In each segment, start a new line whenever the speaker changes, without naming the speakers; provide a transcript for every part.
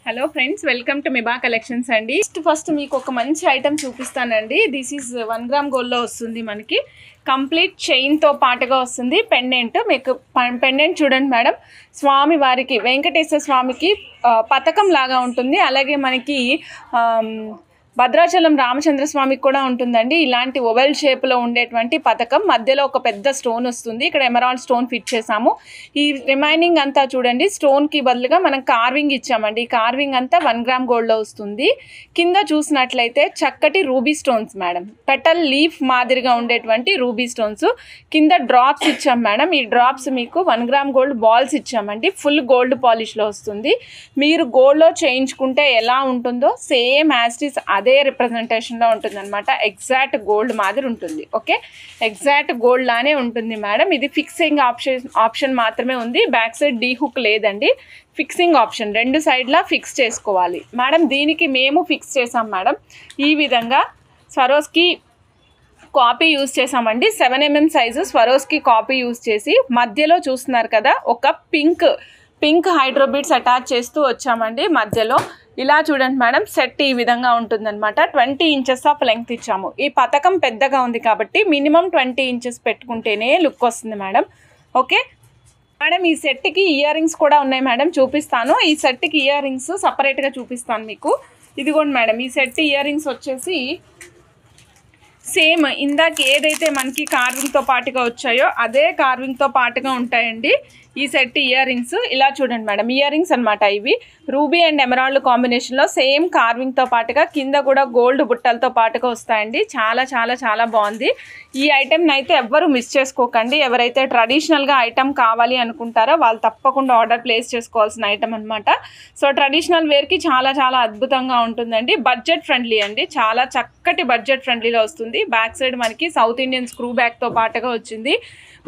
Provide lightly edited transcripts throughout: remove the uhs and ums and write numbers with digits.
Hello friends, welcome to Miba collections అండి. First మీకు ఒక మంచి ఐటమ్ చూపిస్తానండి. దిస్ ఈజ్ 1 గ్రామ్ గోల్డ్లో వస్తుంది. మనకి కంప్లీట్ చైన్తో పాటుగా వస్తుంది. పెండెంట్ మీకు పెండెంట్ చూడండి మేడం, స్వామి వారికి వెంకటేశ్వర స్వామికి పథకం లాగా ఉంటుంది. అలాగే మనకి భద్రాచలం రామచంద్ర స్వామికి కూడా ఉంటుందండి. ఇలాంటి ఓవెల్ షేప్లో ఉండేటువంటి పథకం మధ్యలో ఒక పెద్ద స్టోన్ వస్తుంది. ఇక్కడ ఎమరాల్డ్ స్టోన్ ఫిట్ చేసాము. ఈ రిమైనింగ్ అంతా చూడండి, స్టోన్కి బదులుగా మనం కార్వింగ్ ఇచ్చామండి. ఈ కార్వింగ్ అంతా 1 గ్రామ్ గోల్డ్లో వస్తుంది. కింద చూసినట్లయితే చక్కటి ruby stones madam, petal leaf మాదిరిగా ఉండేటువంటి రూబీ స్టోన్స్. కింద డ్రాప్స్ ఇచ్చాం మేడం. ఈ డ్రాప్స్ మీకు 1 గ్రామ్ గోల్డ్ బాల్స్ ఇచ్చామండి. ఫుల్ గోల్డ్ పాలిష్లో వస్తుంది. మీరు గోల్డ్లో చేయించుకుంటే ఎలా ఉంటుందో సేమ్ యాస్టిస్ అదే రిప్రజెంటేషన్లో ఉంటుంది అనమాట. ఎగ్జాక్ట్ గోల్డ్ మాదిరి ఉంటుంది. ఓకే, ఎగ్జాక్ట్ గోల్డ్ లానే ఉంటుంది మేడం. ఇది ఫిక్సింగ్ ఆప్షన్ మాత్రమే ఉంది. బ్యాక్ సైడ్ డీ హుక్ లేదండి. ఫిక్సింగ్ ఆప్షన్, 2 సైడ్లా ఫిక్స్ చేసుకోవాలి మేడం. దీనికి మేము ఫిక్స్ చేసాం మేడం. ఈ విధంగా స్వరోస్కి కాపీ యూజ్ చేసామండి. 7mm size Swarovski copy use చేసి మధ్యలో చూస్తున్నారు కదా, ఒక పింక్ హైడ్రోబీడ్స్ అటాచ్ చేస్తూ వచ్చామండి. మధ్యలో ఇలా చూడండి మేడం, సెట్ ఈ విధంగా ఉంటుందన్నమాట. 20 ఇంచెస్ ఆఫ్ లెంగ్త్ ఇచ్చాము. ఈ పథకం పెద్దగా ఉంది కాబట్టి మినిమం 20 ఇంచెస్ పెట్టుకుంటేనే లుక్ వస్తుంది మేడం. ఓకే మేడం, ఈ సెట్కి ఇయర్ రింగ్స్ కూడా ఉన్నాయి మేడం, చూపిస్తాను. ఈ సెట్కి ఇయర్ రింగ్స్ సపరేట్గా చూపిస్తాను మీకు. ఇదిగోండి మేడం, ఈ సెట్ ఇయర్ రింగ్స్ వచ్చేసి సేమ్ ఇందాక ఏదైతే మనకి కార్వింగ్తో పాటుగా వచ్చాయో అదే కార్వింగ్తో పాటుగా ఉంటాయండి. ఈ సెట్ ఇయర్ రింగ్స్ ఇలా చూడండి మేడం, ఇయర్ రింగ్స్ అనమాట. ఇవి రూబీ అండ్ ఎమరాల్డ్ కాంబినేషన్లో సేమ్ కార్వింగ్తో పాటుగా కింద కూడా గోల్డ్ బుట్టలతో పాటుగా వస్తాయండి. చాలా చాలా చాలా బాగుంది. ఈ ఐటెంని అయితే ఎవ్వరూ మిస్ చేసుకోకండి. ఎవరైతే ట్రెడిషనల్గా ఐటెం కావాలి అనుకుంటారో వాళ్ళు తప్పకుండా ఆర్డర్ ప్లేస్ చేసుకోవాల్సిన ఐటెం అనమాట. సో ట్రెడిషనల్ వేర్కి చాలా చాలా అద్భుతంగా ఉంటుందండి. బడ్జెట్ ఫ్రెండ్లీ అండి, చాలా చక్కటి బడ్జెట్ ఫ్రెండ్లీలో వస్తుంది. బ్యాక్ సైడ్ మనకి సౌత్ ఇండియన్ స్క్రూ బ్యాక్తో పాటుగా వచ్చింది.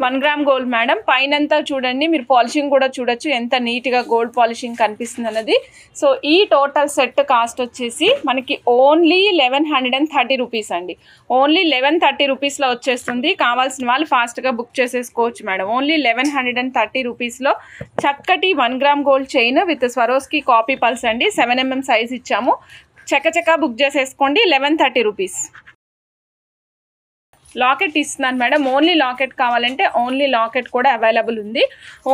1 గ్రామ్ గోల్డ్ మేడం. పైనంతా చూడండి, మీరు పాలిషింగ్ కూడా చూడొచ్చు ఎంత నీట్గా గోల్డ్ పాలిషింగ్ కనిపిస్తుంది అన్నది. సో ఈ టోటల్ సెట్ కాస్ట్ వచ్చేసి మనకి ఓన్లీ 1130 రూపీస్ అండి. ఓన్లీ 1130 రూపీస్లో వచ్చేస్తుంది. కావాల్సిన వాళ్ళు ఫాస్ట్గా బుక్ చేసేసుకోవచ్చు మేడం. ఓన్లీ 1130 రూపీస్లో చక్కటి 1 gram gold chain with Swarovski copy పల్స్ అండి. 7mm సైజ్ ఇచ్చాము. చకచకా బుక్ చేసేసుకోండి. 1130 రూపీస్. లాకెట్ ఇస్తున్నాను మేడం. ఓన్లీ లాకెట్ కావాలంటే ఓన్లీ లాకెట్ కూడా అవైలబుల్ ఉంది.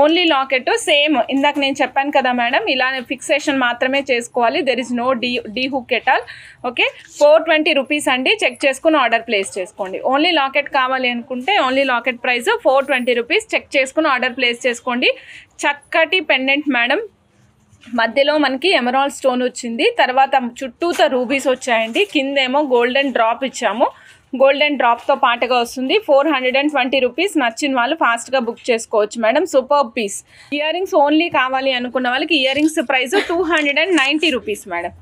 ఓన్లీ లాకెట్ సేమ్ ఇందాక నేను చెప్పాను కదా మేడం, ఇలా ఫిక్సేషన్ మాత్రమే చేసుకోవాలి. There is no D hook at all. Okay, 420 rupees అండి. చెక్ చేసుకుని ఆర్డర్ ప్లేస్ చేసుకోండి. ఓన్లీ లాకెట్ కావాలి అనుకుంటే only locket price 420 rupees. Check చేసుకుని ఆర్డర్ ప్లేస్ చేసుకోండి. చక్కటి పెండెంట్ మేడం. మధ్యలో మనకి ఎమరాల్డ్ స్టోన్ వచ్చింది. తర్వాత చుట్టూతో రూబీస్ వచ్చాయండి. కిందేమో గోల్డెన్ డ్రాప్ ఇచ్చాము. గోల్డెన్ డ్రాప్తో పాటుగా వస్తుంది. 420 రూపీస్. నచ్చిన వాళ్ళు ఫాస్ట్గా బుక్ చేసుకోవచ్చు madam. Super piece. Earrings only కావాలి అనుకున్న వాళ్ళకి earrings price 290 rupees madam.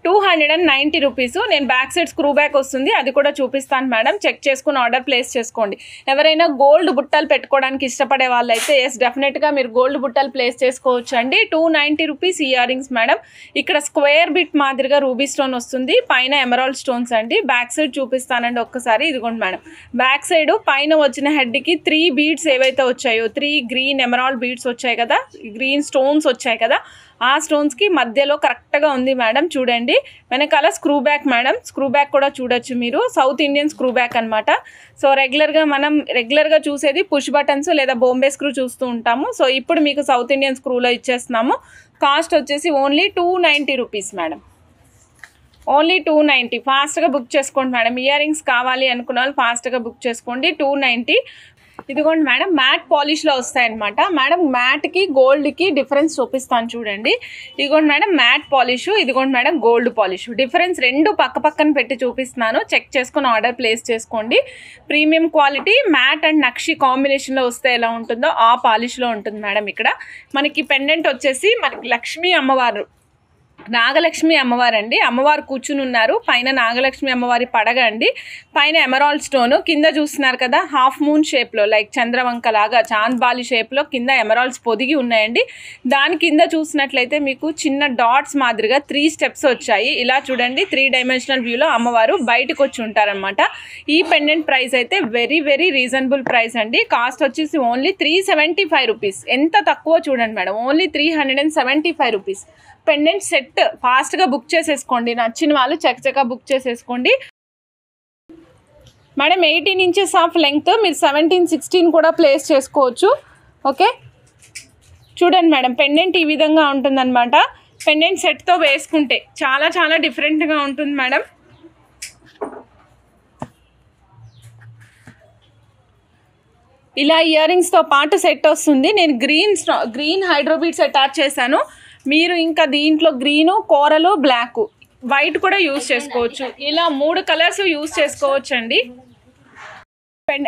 290 rupees. నేను బ్యాక్ సైడ్ స్క్రూ బ్యాక్ వస్తుంది, అది కూడా చూపిస్తాను మేడం. చెక్ చేసుకుని ఆర్డర్ ప్లేస్ చేసుకోండి. ఎవరైనా గోల్డ్ బుట్టలు పెట్టుకోవడానికి ఇష్టపడే వాళ్ళు అయితే ఎస్ డెఫినెట్గా మీరు గోల్డ్ బుట్టలు ప్లేస్ చేసుకోవచ్చు అండి. 290 రూపీస్ ఇయర్ రింగ్స్ మేడం. ఇక్కడ స్క్వేర్ బిట్ మాదిరిగా రూబీ స్టోన్ వస్తుంది. పైన ఎమరాల్డ్ స్టోన్స్ అండి. బ్యాక్ సైడ్ చూపిస్తానండి ఒక్కసారి. ఇదిగోండి మేడం, బ్యాక్ సైడ్ పైన వచ్చిన హెడ్కి 3 బీడ్స్ ఏవైతే వచ్చాయో 3 గ్రీన్ ఎమరాల్డ్ బీడ్స్ వచ్చాయి కదా, గ్రీన్ స్టోన్స్ వచ్చాయి కదా, ఆ స్టోన్స్కి మధ్యలో కరెక్ట్గా ఉంది మేడం. చూడండి వెనకాల screw back madam. Screw back కూడా చూడొచ్చు మీరు. సౌత్ ఇండియన్ స్క్రూ బ్యాక్ అనమాట. సో మనం రెగ్యులర్గా చూసేది పుష్ బటన్స్ లేదా బాంబే స్క్రూ చూస్తూ ఉంటాము. సో ఇప్పుడు మీకు సౌత్ ఇండియన్ స్క్రూలో ఇచ్చేస్తున్నాము. కాస్ట్ వచ్చేసి ఓన్లీ 290 రూపీస్ మేడం. ఓన్లీ 290. ఫాస్ట్గా బుక్ చేసుకోండి మేడం. ఇయర్ రింగ్స్ కావాలి అనుకున్న వాళ్ళు ఫాస్ట్గా బుక్ చేసుకోండి. 290. ఇదిగోండి మేడం, మ్యాట్ పాలిష్లో వస్తాయన్నమాట. మేడం మ్యాట్కి గోల్డ్కి డిఫరెన్స్ చూపిస్తాను చూడండి. ఇదిగోండి మేడం మ్యాట్ పాలిష్, ఇదిగోండి మేడం గోల్డ్ పాలిష్. డిఫరెన్స్ 2 పక్కన పెట్టి చూపిస్తున్నాను. చెక్ చేసుకుని ఆర్డర్ ప్లేస్ చేసుకోండి. ప్రీమియం క్వాలిటీ మ్యాట్ అండ్ నక్షి కాంబినేషన్లో వస్తే ఎలా ఉంటుందో ఆ పాలిష్లో ఉంటుంది మేడం. ఇక్కడ మనకి పెండెంట్ వచ్చేసి మనకి లక్ష్మీ అమ్మవారు, నాగలక్ష్మి అమ్మవారు అండి. అమ్మవారు కూర్చుని ఉన్నారు. పైన నాగలక్ష్మి అమ్మవారి పడగ అండి. పైన ఎమరాల్డ్ స్టోన్. కింద చూస్తున్నారు కదా, హాఫ్ మూన్ షేప్లో లైక్ చంద్రవంక లాగా చాంద్బాలి షేప్లో కింద ఎమరాల్డ్స్ పొదిగి ఉన్నాయండి. దాని కింద చూసినట్లయితే మీకు చిన్న డాట్స్ మాదిరిగా 3 స్టెప్స్ వచ్చాయి. ఇలా చూడండి, 3 డైమెన్షనల్ వ్యూలో అమ్మవారు బయటకు వచ్చి ఉంటారనమాట. ఈ పెండెంట్ ప్రైస్ అయితే వెరీ వెరీ రీజనబుల్ ప్రైస్ అండి. కాస్ట్ వచ్చేసి ఓన్లీ 375 రూపీస్. ఎంత తక్కువ చూడండి madam, only 375 rupees. Pendant set ఫాస్ట్గా బుక్ చేసేసుకోండి, నచ్చిన వాళ్ళు చక్కగా బుక్ చేసేసుకోండి మేడం. 18 ఇంచెస్ ఆఫ్ లెంగ్త్, మీరు 17, 16 కూడా ప్లేస్ చేసుకోవచ్చు. ఓకే, చూడండి మేడం, పెండెంట్ ఈ విధంగా ఉంటుందన్నమాట. పెండెంట్ సెట్తో వేసుకుంటే చాలా చాలా డిఫరెంట్గా ఉంటుంది మేడం. ఇలా ఇయర్ రింగ్స్తో పాటు సెట్ వస్తుంది. నేను గ్రీన్ హైడ్రోబీట్స్ అటాచ్ చేశాను. మీరు ఇంకా దీంట్లో గ్రీను, కోరలు, బ్లాక్, వైట్ కూడా యూజ్ చేసుకోవచ్చు. ఇలా 3 కలర్స్ యూజ్ చేసుకోవచ్చు అండి.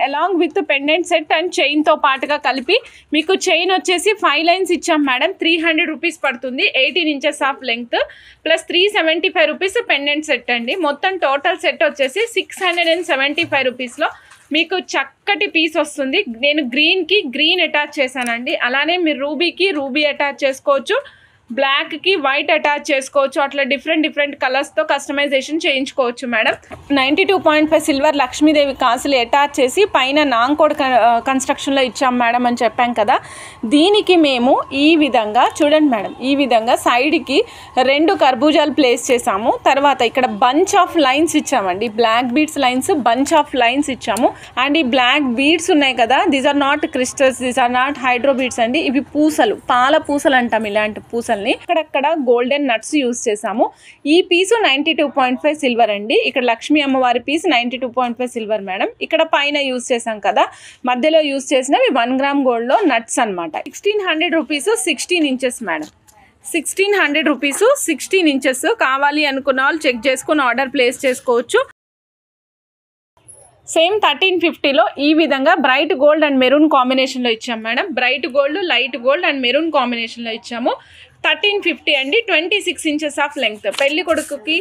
Along with pendant set and చైన్తో పాటుగా కలిపి మీకు చైన్ వచ్చేసి 5 లైన్స్ ఇచ్చాం మేడం. 300 రూపీస్ పడుతుంది. 18 inches of length plus 375 rupees pendant set అండి. మొత్తం టోటల్ సెట్ వచ్చేసి 675 రూపీస్లో మీకు చక్కటి పీస్ వస్తుంది. నేను గ్రీన్కి గ్రీన్ అటాచ్ చేశానండి. అలానే మీరు రూబీకి రూబీ అటాచ్ చేసుకోవచ్చు, బ్లాక్కి వైట్ అటాచ్ చేసుకోవచ్చు. అట్లా డిఫరెంట్ కలర్స్తో కస్టమైజేషన్ చేయించుకోవచ్చు మేడం. 92.5 సిల్వర్ లక్ష్మీదేవి కాసులు అటాచ్ చేసి పైన నాంకోడ్ కన్స్ట్రక్షన్లో ఇచ్చాం మేడం అని చెప్పాం కదా. దీనికి మేము ఈ విధంగా చూడండి మేడం, ఈ విధంగా సైడ్కి 2 కర్బూజాలు ప్లేస్ చేసాము. తర్వాత ఇక్కడ బంచ్ ఆఫ్ లైన్స్ ఇచ్చామండి, black beads lines, bunch of lines ఇచ్చాము. అండ్ ఈ బ్లాక్ బీడ్స్ ఉన్నాయి కదా, these are not crystals, these are not hydro beads అండి. ఇవి పూసలు, పాల పూసలు అంటాం ఇలాంటి పూసలు. ఇక్కడక్కడ గోల్డెన్ నట్స్ యూజ్ చేసాము. ఈ పీసు 92.5 సిల్వర్ అండి. ఇక్కడ లక్ష్మీ అమ్మవారి పీస్ 92.5 సిల్వర్ మేడం. ఇక్కడ పైన యూజ్ చేసాం కదా, మధ్యలో యూజ్ చేసినవి 1 గ్రామ్ గోల్డ్ లో నట్స్ అనమాట. 1600 rupees 16 inches madam. 1600 rupees 16 inches. కావాలి అనుకున్న వాళ్ళు చెక్ చేసుకుని ఆర్డర్ ప్లేస్ చేసుకోవచ్చు. సేమ్ 1350లో ఈ విధంగా బ్రైట్ గోల్డ్ అండ్ మెరూన్ కాంబినేషన్లో ఇచ్చాము madam. Bright gold, light gold and maroon కాంబినేషన్లో ఇచ్చాము. 1350 అండి. 26 ఇంచెస్ ఆఫ్ లెంగ్త్. పెళ్లి కొడుకుకి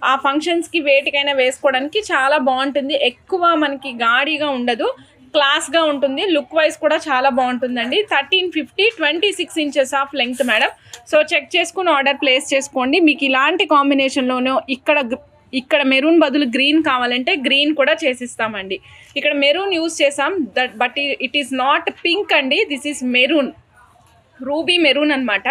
ఆ ఫంక్షన్స్కి వేటికైనా వేసుకోవడానికి చాలా బాగుంటుంది. ఎక్కువ మనకి గాడిగా ఉండదు, క్లాస్గా ఉంటుంది. లుక్ వైజ్ కూడా చాలా బాగుంటుందండి. 1350, 26 inches of length madam. So check చేసుకుని ఆర్డర్ ప్లేస్ చేసుకోండి. మీకు ఇలాంటి కాంబినేషన్లోనూ ఇక్కడ మెరూన్ బదులు గ్రీన్ కావాలంటే గ్రీన్ కూడా చేసిస్తామండి. ఇక్కడ మెరూన్ యూజ్ చేసాం, but it is not pink అండి, this is maroon, ruby maroon అనమాట.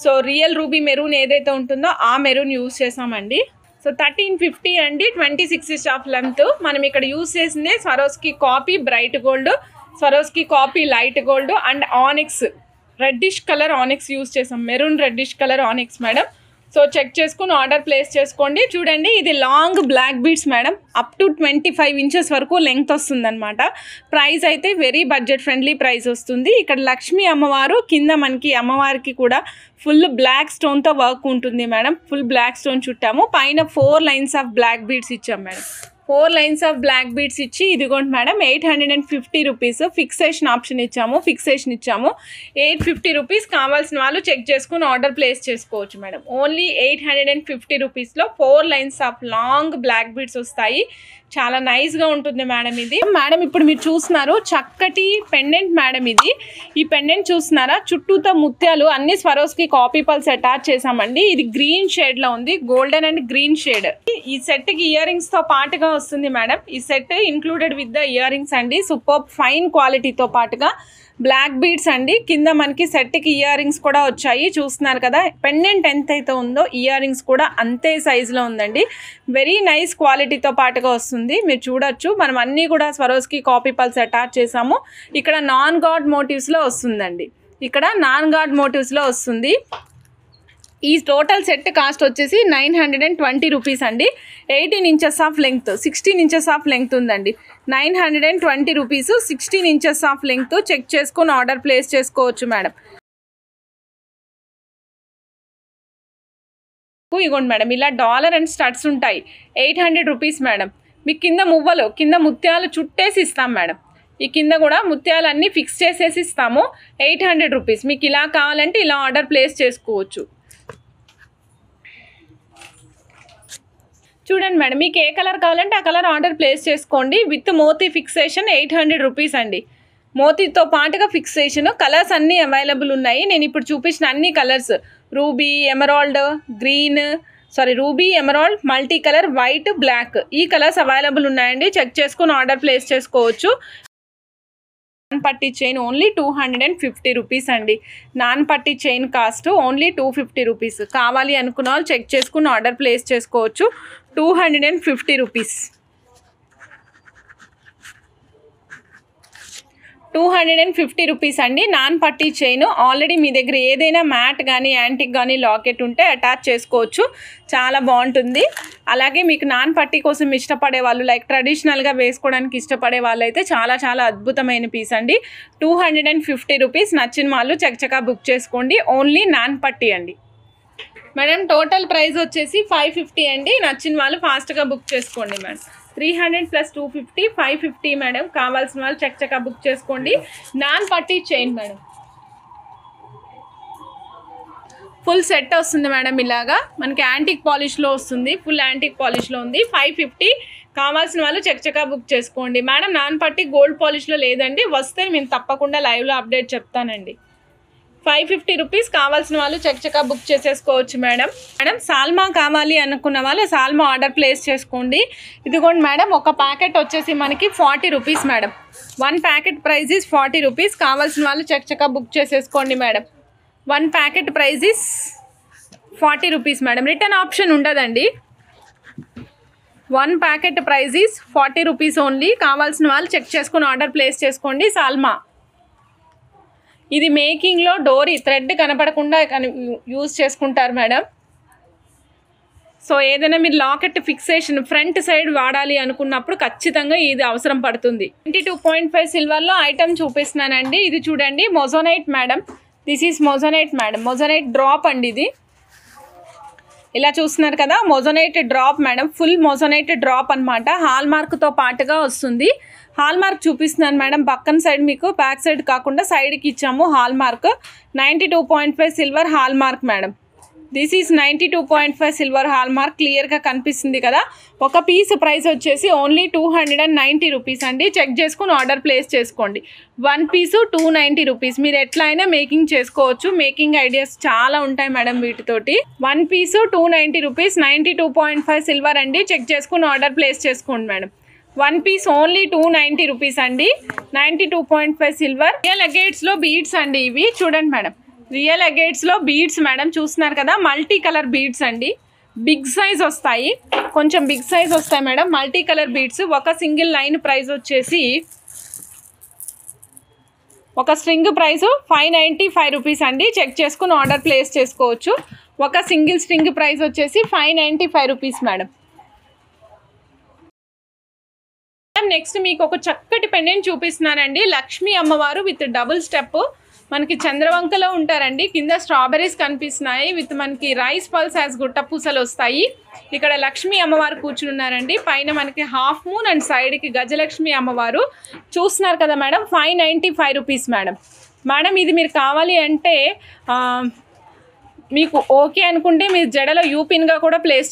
సో రియల్ రూబీ మెరూన్ ఏదైతే ఉంటుందో ఆ మెరూన్ యూజ్ చేసామండి. సో 1350 అండి. 26 ఇంచెస్ ఆఫ్ లెంత్. మనం ఇక్కడ యూజ్ చేసిందే Swarovski copy bright gold, Swarovski copy light gold and onyx, reddish colour onyx use చేసాం. Maroon reddish colour onyx madam. So check చేసుకుని ఆర్డర్ ప్లేస్ చేసుకోండి. చూడండి, ఇది long black beads madam. Up to 25 inches వరకు length వస్తుందన్నమాట. Price అయితే very budget friendly price వస్తుంది. ఇక్కడ లక్ష్మీ అమ్మవారు, కింద మనకి అమ్మవారికి కూడా ఫుల్ బ్లాక్ స్టోన్తో వర్క్ ఉంటుంది మేడం. ఫుల్ బ్లాక్ స్టోన్ చుట్టాము. పైన 4 లైన్స్ ఆఫ్ బ్లాక్ బీడ్స్ ఇచ్చాం madam. 4 lines of black beads ఇచ్చి ఇదిగోండి మేడం 850 రూపీస్ ఫిక్సేషన్ ఆప్షన్ ఇచ్చాము, ఫిక్సేషన్ ఇచ్చాము. 850 రూపీస్. కావాల్సిన వాళ్ళు చెక్ చేసుకుని ఆర్డర్ ప్లేస్ చేసుకోవచ్చు మేడం. ఓన్లీ 850 రూపీస్లో 4 lines of long black beads వస్తాయి. చాలా నైస్గా ఉంటుంది మేడం ఇది. మేడం ఇప్పుడు మీరు చూస్తున్నారు చక్కటి పెండెంట్ మేడం ఇది. ఈ పెండెంట్ చూస్తున్నారా, చుట్టూతో ముత్యాలు అన్ని స్వరోస్కి కాపీ పల్స్ అటాచ్ చేసామండి. ఇది గ్రీన్ షేడ్లో ఉంది, గోల్డెన్ అండ్ గ్రీన్ షేడ్. ఈ సెట్కి ఇయర్ రింగ్స్తో పాటుగా వస్తుంది మేడం. ఈ set included with the ear rings అండి. సూపర్ ఫైన్ క్వాలిటీతో పాటుగా బ్లాక్ బీడ్స్ అండి. కింద మనకి సెట్కి ఇయర్ రింగ్స్ కూడా వచ్చాయి, చూస్తున్నారు కదా. పెండెంట్ ఎంత అయితే ఉందో ఇయర్ రింగ్స్ కూడా అంతే సైజులో ఉందండి. వెరీ నైస్ క్వాలిటీతో పాటుగా వస్తుంది, మీరు చూడొచ్చు. మనం అన్నీ కూడా స్వరోస్కి కాపీ పల్స్ అటాచ్ చేసాము. ఇక్కడ నాన్ గాడ్ మోటివ్స్లో వస్తుందండి, ఇక్కడ నాన్ గాడ్ మోటివ్స్లో వస్తుంది. ఈ టోటల్ సెట్ కాస్ట్ వచ్చేసి 920 రూపీస్ అండి. 18 inches of length, 16 inches of length ఉందండి. 920 rupees, 16 inches of length. Check చేసుకొని ఆర్డర్ ప్లేస్ చేసుకోవచ్చు మేడం. ఇగోండి మేడం, ఇలా డాలర్ అండ్ స్టడ్స్ ఉంటాయి. 800 రూపీస్ మేడం. మీకు కింద మువ్వలు, కింద ముత్యాలు చుట్టేసి ఇస్తాం మేడం. ఈ కింద కూడా ముత్యాలన్నీ ఫిక్స్ చేసేసి ఇస్తాము. 800 రూపీస్. మీకు ఇలా కావాలంటే ఇలా ఆర్డర్ ప్లేస్ చేసుకోవచ్చు. చూడండి మేడం, మీకు ఏ కలర్ కావాలంటే ఆ కలర్ ఆర్డర్ ప్లేస్ చేసుకోండి. విత్ మోతీ ఫిక్సేషన్ 800 రూపీస్ అండి. మోతీతో పాటుగా ఫిక్సేషన్. కలర్స్ అన్నీ అవైలబుల్ ఉన్నాయి. నేను ఇప్పుడు చూపించిన అన్ని colours, ruby, emerald, green, ruby, emerald, multi colour, white, black, ఈ కలర్స్ అవైలబుల్ ఉన్నాయండి. చెక్ చేసుకుని ఆర్డర్ ప్లేస్ చేసుకోవచ్చు. పట్టీ చైన్ ఓన్లీ 250 రూపీస్ అండి. నాన్ పట్టీ చైన్ కాస్ట్ ఓన్లీ 250 రూపీస్. కావాలి అనుకున్న వాళ్ళు చెక్ చేసుకుని ఆర్డర్ ప్లేస్ చేసుకోవచ్చు. 250 రూపీస్. 250 రూపీస్ అండి. నాన్ పట్టీ చైన్. ఆల్రెడీ మీ దగ్గర ఏదైనా మ్యాట్ కానీ యాంటిక్ కానీ లాకెట్ ఉంటే అటాచ్ చేసుకోవచ్చు. చాలా బాగుంటుంది. అలాగే మీకు నాన్ పట్టీ కోసం ఇష్టపడే వాళ్ళు, లైక్ ట్రెడిషనల్గా వేసుకోవడానికి ఇష్టపడే వాళ్ళు అయితే చాలా చాలా అద్భుతమైన పీస్ అండి. 250 రూపీస్. నచ్చిన వాళ్ళు చకచకా బుక్ చేసుకోండి. ఓన్లీ నాన్ పట్టీ అండి. మేడం టోటల్ ప్రైస్ వచ్చేసి 550 అండి. నచ్చిన వాళ్ళు ఫాస్ట్గా బుక్ చేసుకోండి మేడం. 300 + 250 550 మేడం. కావాల్సిన వాళ్ళు చకచకా బుక్ చేసుకోండి. నాన్ పట్టీ చైన్ మేడం. ఫుల్ సెట్ వస్తుంది మేడం. ఇలాగా మనకి యాంటిక్ పాలిష్లో వస్తుంది. ఫుల్ యాంటిక్ పాలిష్లో ఉంది. 550. కావాల్సిన వాళ్ళు చకచకా బుక్ చేసుకోండి మేడం. నాన్ పట్టీ గోల్డ్ పాలిష్లో లేదండి. వస్తే నేను తప్పకుండా లైవ్లో అప్డేట్ చెప్తానండి. 550 రూపీస్. కావాల్సిన వాళ్ళు చకచకా బుక్ చేసేసుకోవచ్చు మేడం. మేడం సాల్మా కావాలి అనుకున్న వాళ్ళు సాల్మా ఆర్డర్ ప్లేస్ చేసుకోండి. ఇదిగోండి మేడం, ఒక ప్యాకెట్ వచ్చేసి మనకి 40 rupees madam. 1 packet price is 40 rupees. కావాల్సిన వాళ్ళు చకచకా బుక్ చేసేసుకోండి madam. 1 packet price is 40 rupees madam. Return option ఉండదండి. 1 packet price is 40 rupees only. కావాల్సిన వాళ్ళు చెక్ చేసుకుని ఆర్డర్ ప్లేస్ చేసుకోండి. సాల్మా ఇది మేకింగ్లో డోరీ థ్రెడ్ కనపడకుండా యూజ్ చేసుకుంటారు మేడం. సో ఏదైనా మీరు లాకెట్ ఫిక్సేషన్ ఫ్రంట్ సైడ్ వాడాలి అనుకున్నప్పుడు ఖచ్చితంగా ఇది అవసరం పడుతుంది. 22.5 సిల్వర్లో ఐటమ్ చూపిస్తున్నానండి. ఇది చూడండి, moissanite madam. This is moissanite madam. Moissanite drop అండి ఇది. ఇలా చూస్తున్నారు కదా, moissanite drop madam. Full moissanite drop అనమాట. హాల్ మార్క్తో పాటుగా వస్తుంది. హాల్ మార్క్ చూపిస్తున్నాను మేడం. పక్కన సైడ్ మీకు బ్యాక్ సైడ్ కాకుండా సైడ్కి ఇచ్చాము hall mark. 92.5 silver hall mark madam. This is 92.5 silver hall mark. క్లియర్గా కనిపిస్తుంది కదా. ఒక పీస్ ప్రైస్ వచ్చేసి ఓన్లీ 290 రూపీస్ అండి. చెక్ చేసుకుని ఆర్డర్ ప్లేస్ చేసుకోండి. 1 పీసు 290 రూపీస్. మీరు ఎట్లా అయినా మేకింగ్ చేసుకోవచ్చు. మేకింగ్ ఐడియాస్ చాలా ఉంటాయి మేడం వీటితోటి. 1 పీసు 290 రూపీస్. 92.5 సిల్వర్ అండి. చెక్ చేసుకుని ఆర్డర్ ప్లేస్ చేసుకోండి మేడం. 1 పీస్ ఓన్లీ 290 రూపీస్ అండి. 92.5 సిల్వర్. రియల్ అగేట్స్లో బీడ్స్ అండి ఇవి. చూడండి మేడం, రియల్ అగేట్స్లో బీడ్స్ మేడం. చూస్తున్నారు కదా, మల్టీ కలర్ బీడ్స్ అండి. బిగ్ సైజ్ వస్తాయి, కొంచెం బిగ్ సైజ్ వస్తాయి మేడం. Multi colour beads. ఒక సింగిల్ లైన్ ప్రైస్ వచ్చేసి, ఒక స్ట్రింగ్ ప్రైస్ 595 రూపీస్ అండి. చెక్ చేసుకుని ఆర్డర్ ప్లేస్ చేసుకోవచ్చు. ఒక సింగిల్ స్ట్రింగ్ ప్రైస్ వచ్చేసి 595 రూపీస్ మేడం. నెక్స్ట్ మీకు ఒక చక్కటి పెండెంట్ చూపిస్తున్నానండి. లక్ష్మీ అమ్మవారు విత్ డబుల్ స్టెప్. మనకి చంద్రవంకలో ఉంటారండి. కింద స్ట్రాబెరీస్ కనిపిస్తున్నాయి. విత్ మనకి రైస్ పల్స్ యాజ్ గుట్ట పూసలు వస్తాయి. ఇక్కడ లక్ష్మీ అమ్మవారు కూర్చుని ఉన్నారండి. పైన మనకి హాఫ్ మూన్ అండ్ సైడ్కి గజలక్ష్మి అమ్మవారు. చూస్తున్నారు కదా మేడం, 595 రూపీస్ మేడం. మేడం ఇది మీరు కావాలి అంటే మీకు ఓకే అనుకుంటే మీరు జడలో యూపిన్గా కూడా ప్లేస్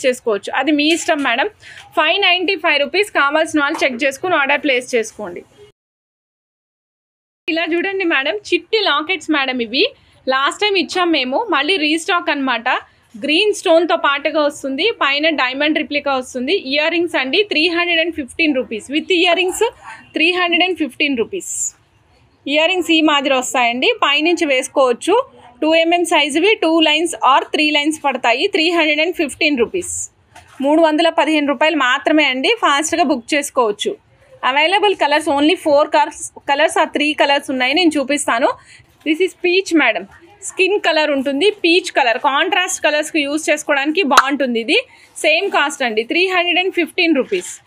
చేసుకోవచ్చు. అది మీ ఇష్టం మేడం. 595 రూపీస్. కావాల్సిన వాళ్ళు చెక్ చేసుకుని ఆర్డర్ ప్లేస్ చేసుకోండి. ఇలా చూడండి మేడం, చిట్టి లాకెట్స్ మేడం. ఇవి లాస్ట్ టైం ఇచ్చాం మేము, మళ్ళీ రీస్టాక్ అనమాట. గ్రీన్ స్టోన్తో పాటుగా వస్తుంది. పైన డైమండ్ రిప్లికా వస్తుంది. ఇయర్ రింగ్స్ అండి 315 rupees. With ear rings 315 rupees. Ear rings ఈ మాదిరి వస్తాయండి. పైనుంచి వేసుకోవచ్చు. 2 mm సైజువి 2 లైన్స్ ఆర్ 3 లైన్స్ పడతాయి. 315 రూపీస్. 315 రూపాయలు మాత్రమే అండి. ఫాస్ట్గా బుక్ చేసుకోవచ్చు. Available colours only 4 colours or 3 colours ఉన్నాయి. నేను చూపిస్తాను. This is peach madam. Skin colour ఉంటుంది. పీచ్ కలర్ కాంట్రాస్ట్ కలర్స్కి యూజ్ చేసుకోవడానికి బాగుంటుంది. ఇది సేమ్ కాస్ట్ అండి, 315 రూపీస్.